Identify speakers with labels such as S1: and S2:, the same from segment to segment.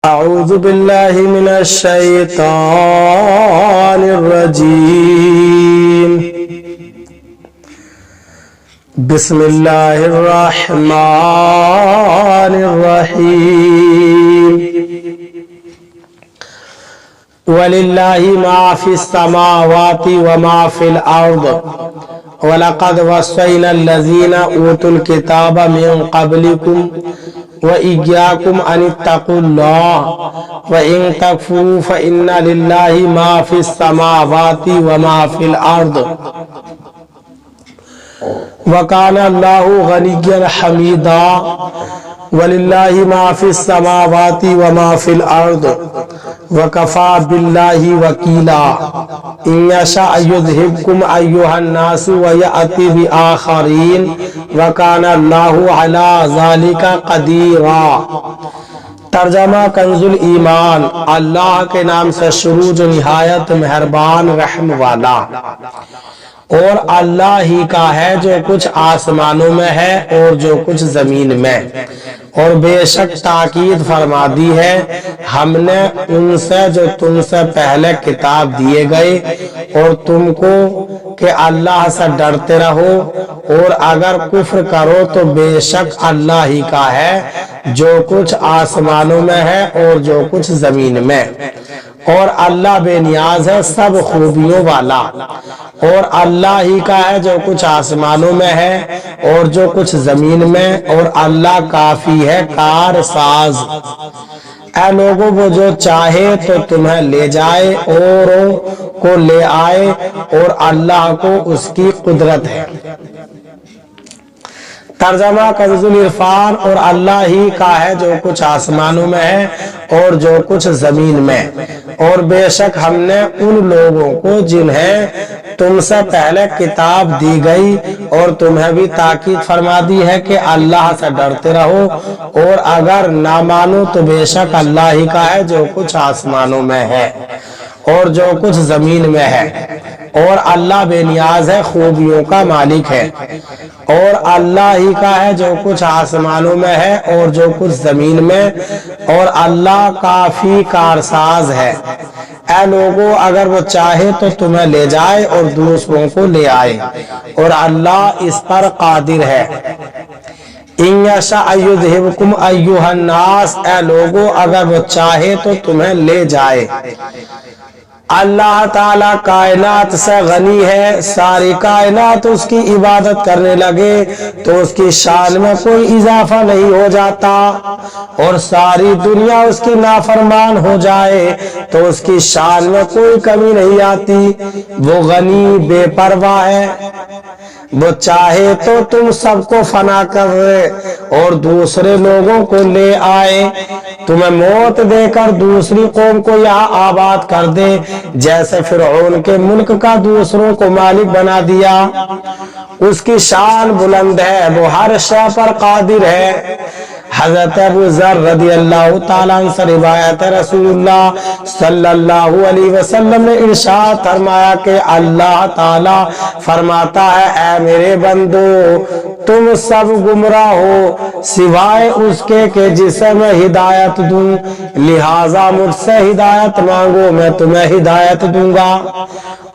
S1: أعوذ بالله من الشيطان الرجيم. بسم الله الرحمن الرحيم. ولله ما في السماوات وما في الأرض ولقد وصينا الذين أوتوا الكتاب من قبلكم وإياكم أن اتقوا الله وإن تكفروا فإن لله ما في السماوات وما في الأرض وكان الله غنيا حميدا. ولله ما في السماوات وما في الأرض وكفى بالله وكيلا. إن يشاء يذهبكم أيها الناس ويأتي بآخرين وكان الله على ذلك قديرا. ترجمہ کنز الایمان. اللہ کے نام سے شروع جو نہایت مہربان رحم والا. اور اللہ ہی کا ہے جو کچھ آسمانوں میں ہے اور جو کچھ زمین میں. اور بے شک تاکید فرما دی ہے ہم نے ان سے جو تم سے پہلے کتاب دیے گئے اور تم کو کہ اللہ سے ڈرتے رہو اور اگر کفر کرو تو بے شک اللہ ہی کا ہے جو کچھ آسمانوں میں ہے اور جو کچھ زمین میں. اور اللہ بے نیاز ہے سب خوبیوں والا. اور اللہ ہی کا ہے جو کچھ آسمانوں میں ہے اور جو کچھ زمین میں. اور اللہ کافی ہے کار ساز. اے لوگوں وہ جو چاہے تو تمہیں لے جائے اوروں کو لے آئے اور اللہ کو اس کی قدرت ہے. ترجمہ کنز العرفان. اور اللہ ہی کا ہے جو کچھ آسمانوں میں ہے اور جو کچھ زمین میں. اور بے شک ہم نے ان لوگوں کو جنہیں تم سے پہلے کتاب دی گئی اور تمہیں بھی تاکید فرما دی ہے کہ اللہ سے ڈرتے رہو اور اگر نہ مانو تو بے شک اللہ ہی کا ہے جو کچھ آسمانوں میں ہے اور جو کچھ زمین میں ہے. اور اللہ بے نیاز ہے خوبیوں کا مالک ہے. اور اللہ ہی کا ہے جو کچھ آسمانوں میں ہے اور جو کچھ زمین میں. اور اللہ کافی کارساز ہے. اے لوگوں اگر وہ چاہے تو تمہیں لے جائے اور دوسروں کو لے آئے اور اللہ اس پر قادر ہے. ان یشاء یذہبکم ایھا الناس. اے لوگوں اگر وہ چاہے تو تمہیں لے جائے. اللہ تعالیٰ کائنات سے غنی ہے. ساری کائنات اس کی عبادت کرنے لگے تو اس کی شان میں کوئی اضافہ نہیں ہو جاتا اور ساری دنیا اس کی نافرمان ہو جائے تو اس کی شان میں کوئی کمی نہیں آتی. وہ غنی بے پرواہ ہے. وہ چاہے تو تم سب کو فنا کر دے اور دوسرے لوگوں کو لے آئے. تمہیں موت دے کر دوسری قوم کو یہاں آباد کر دے جیسے فرعون کے ملک کا دوسروں کو مالک بنا دیا. اس کی شان بلند ہے. وہ ہر شے پر قادر ہے. حضرت ابو ذر رضی اللہ تعالیٰ عنہ سے روایت رسول اللہ صلی اللہ علیہ وسلم نے ارشاد فرمایا کہ اللہ تعالیٰ فرماتا ہے اے میرے بندو تم سب گمراہ ہو سوائے اس کے کہ جسے میں ہدایت دوں. لہٰذا مجھ سے ہدایت مانگو میں تمہیں ہدایت دوں گا.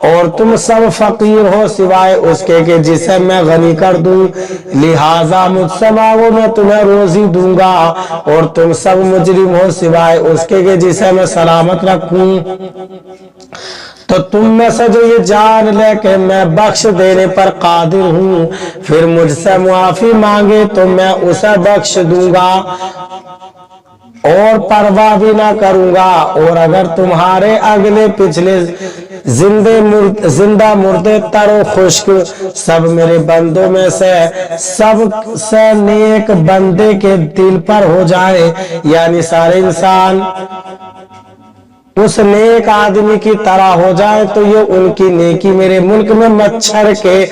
S1: اور تم سب فقیر ہو سوائے اس کے کہ جسے میں غنی کر دوں. لہٰذا مجھ سے مانگو میں تمہیں روزی دوں گا. اور تم سب مجرم ہو سوائے اس کے کہ جسے میں سلامت رکھوں. تو تم میں سے جو یہ جان لے کہ میں بخش دینے پر قادر ہوں پھر مجھ سے معافی مانگے تو میں اسے بخش دوں گا اور پرواہ بھی نہ کروں گا. اور اگر تمہارے اگلے پچھلے زندہ مردے تر و خشک سب میرے بندوں میں سے سب سے نیک بندے کے دل پر ہو جائے یعنی سارے انسان اس نیک آدمی کی طرح ہو جائے تو یہ ان کی نیکی میرے ملک میں مچھر کے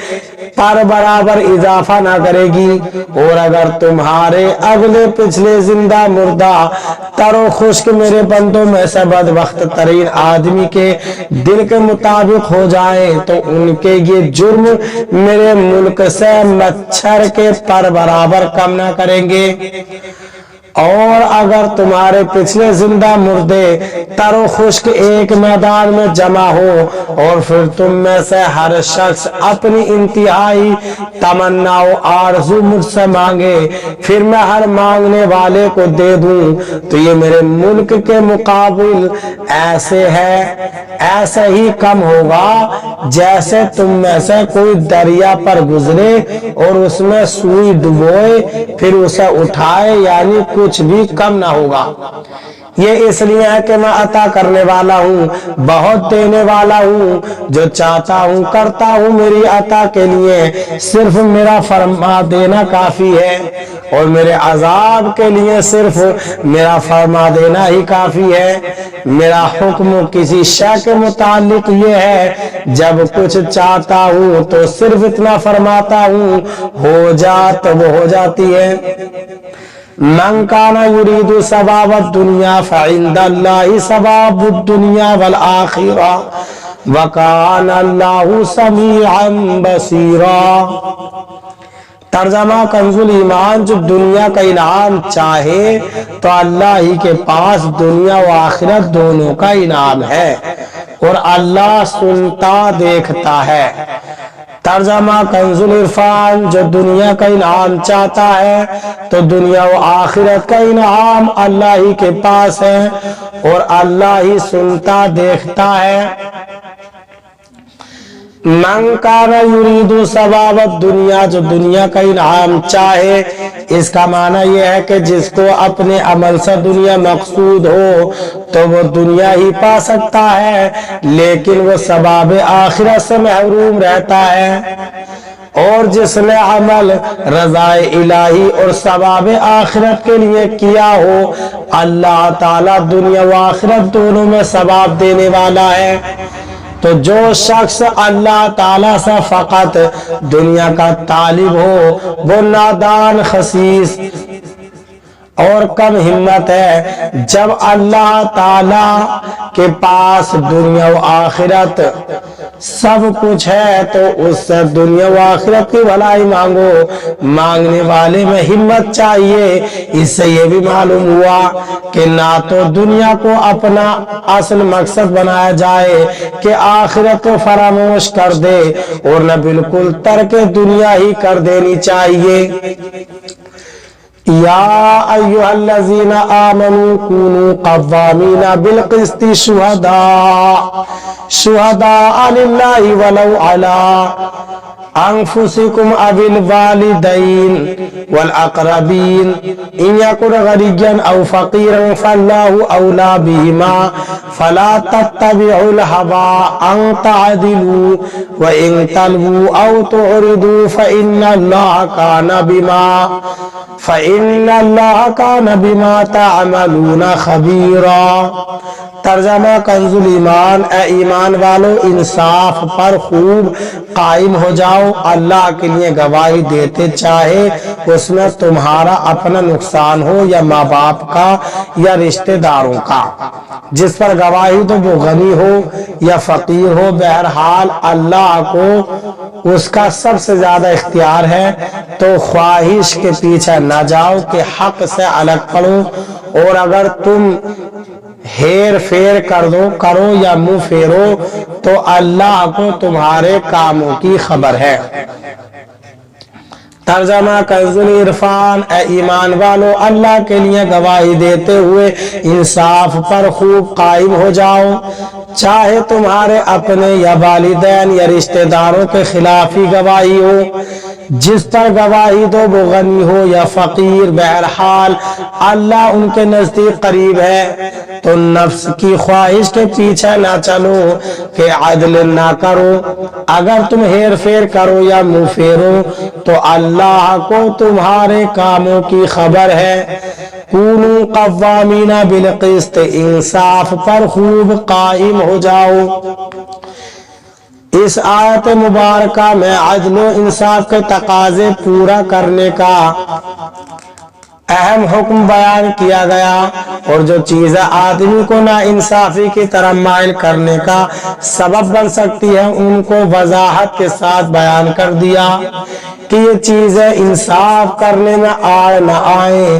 S1: پر برابر اضافہ نہ کرے گی. اور اگر تمہارے اگلے پچھلے زندہ مردہ تر و خشک میرے بندوں میں سے بدبخت ترین آدمی کے دل کے مطابق ہو جائے تو ان کے یہ جرم میرے ملک سے مچھر کے پر برابر کم نہ کریں گے. اور اگر تمہارے پچھلے زندہ مردے تر و خشک ایک میدان میں جمع ہو اور پھر تم میں سے ہر شخص اپنی انتہائی تمنا و آرزو مجھ سے مانگے، پھر میں ہر مانگنے والے کو دے دوں، تو یہ میرے ملک کے مقابل ایسے ہی کم ہوگا جیسے تم میں سے کوئی دریا پر گزرے اور اس میں سوئی ڈبوئے پھر اسے اٹھائے، یعنی کچھ بھی کم نہ ہوگا۔ یہ اس لیے ہے کہ میں عطا کرنے والا ہوں، بہت دینے والا ہوں، جو چاہتا ہوں کرتا ہوں میری عطا کے لیے صرف میرا فرما دینا کافی ہے، اور میرے عذاب کے لیے صرف میرا فرما دینا ہی کافی ہے۔ میرا حکم کسی شے کے متعلق یہ ہے، جب کچھ چاہتا ہوں تو صرف اتنا فرماتا ہوں، ہو جا تو وہ ہو جاتی ہے۔ من کان یرید ثواب الدنیا فعند اللہ ثواب الدنیا والآخرہ وکان اللہ سمیعا بصیرا۔ ترجمہ کنز الایمان، جو دنیا کا انعام چاہے تو اللہ ہی کے پاس دنیا و آخرت دونوں کا انعام ہے، اور اللہ سنتا دیکھتا ہے۔ ترجمہ کنز العرفان، جو دنیا کا انعام چاہتا ہے تو دنیا و آخرت کا انعام اللہ ہی کے پاس ہے، اور اللہ ہی سنتا دیکھتا ہے۔ من کان یرید ثواب الدنیا، جو دنیا کا انعام چاہے، اس کا معنی یہ ہے کہ جس کو اپنے عمل سے دنیا مقصود ہو تو وہ دنیا ہی پا سکتا ہے، لیکن وہ ثواب آخرت سے محروم رہتا ہے۔ اور جس نے عمل رضائے الہی اور ثواب آخرت کے لیے کیا ہو، اللہ تعالیٰ دنیا و آخرت دونوں میں ثواب دینے والا ہے۔ تو جو شخص اللہ تعالیٰ سے فقط دنیا کا طالب ہو وہ نادان، خسیس اور کم ہمت ہے۔ جب اللہ تعالیٰ کے پاس دنیا و آخرت سب کچھ ہے تو اس سے دنیا و آخرت کی بھلائی مانگو۔ مانگنے والے میں ہمت چاہیے۔ اس سے یہ بھی معلوم ہوا کہ نہ تو دنیا کو اپنا اصل مقصد بنایا جائے کہ آخرت کو فراموش کر دے، اور نہ بالکل ترک دنیا ہی کر دینی چاہیے۔ یا ایھا الذین آمنوا کونوا قوامین بالقسط شہداء للہ ولو علی انفسکم او الوالدین والاقربین ان یکن غنیا او فقیرا فاللہ اولی بہما فلا تتبعوا الہوی ان تعدلوا وان تلووا او تعرضوا فإن اللہ کان بما تعملون خبیرا۔ ترجمہ کنز الایمان، اے ایمان والو، انصاف پر خوب قائم ہو جاؤ۔ اللہ کے لیے گواہی دیتے، چاہے اس میں تمہارا اپنا نقصان ہو یا ماں باپ کا یا رشتہ داروں کا۔ جس پر گواہی دو وہ غنی ہو یا فقیر ہو، بہرحال اللہ کو اس کا سب سے زیادہ اختیار ہے۔ تو خواہش کے پیچھے نہ جاؤ کہ حق سے الگ پڑو، اور اگر تم ہیر پھیر کرو یا منہ پھیرو تو اللہ کو تمہارے کاموں کی خبر ہے۔ ترجمہ کنز العرفان، اے ایمان والو، اللہ کے لیے گواہی دیتے ہوئے انصاف پر خوب قائم ہو جاؤ، چاہے تمہارے اپنے یا والدین یا رشتہ داروں کے خلاف ہی گواہی ہو۔ جس پر گواہی دو وہ غنی ہو یا فقیر، بہرحال اللہ ان کے نزدیک قریب ہے۔ تو نفس کی خواہش کے پیچھے نہ چلو کہ عدل نہ کرو۔ اگر تم ہیر پھیر کرو یا منہ پھیرو تو اللہ کو تمہارے کاموں کی خبر ہے۔ کونوا قوامین بالقسط، انصاف پر خوب قائم ہو جاؤ۔ اس آیت مبارکہ میں عدل و انصاف کے تقاضے پورا کرنے کا اہم حکم بیان کیا گیا، اور جو چیزیں آدمی کو ناانصافی کی طرف مائل کرنے کا سبب بن سکتی ہیں ان کو وضاحت کے ساتھ بیان کر دیا کہ یہ چیزیں انصاف کرنے میں آئے نہ آئیں،